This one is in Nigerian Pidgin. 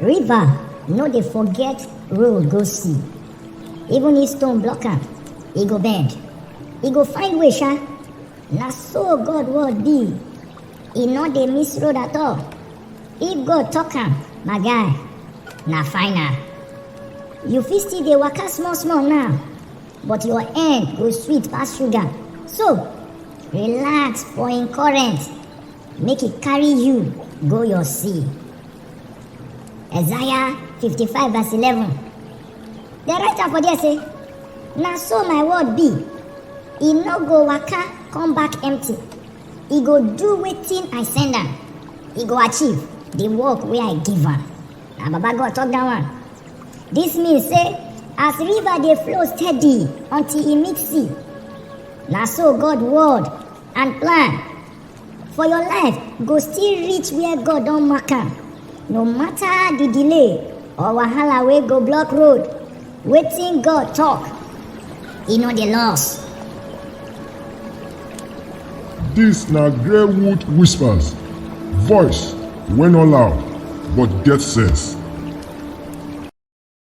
River no dey forget road go see. Even if stone block am, e go bend. E go find way sha. Na so God word be. E no dey miss road at all. If God talk am, my guy, na final. You fit still dey waka small small now, but your end go sweet pass sugar. So, relax for im current, make e carry you go your sea. Isaiah 55 verse 11. The writer for there say, na so my word be. E no go waka come back empty. E go do wetin I send am. E go achieve the work wey I give am. Na Baba God talk that one. This means say, as river dey flow steady until e meet sea, na so God word and plan for your life go still reach where God don mark am. No matter the delay or wahala wey go block road, wetin God talk, e no dey loss. This na Greywood Whispers, voice wey no loud but get sense.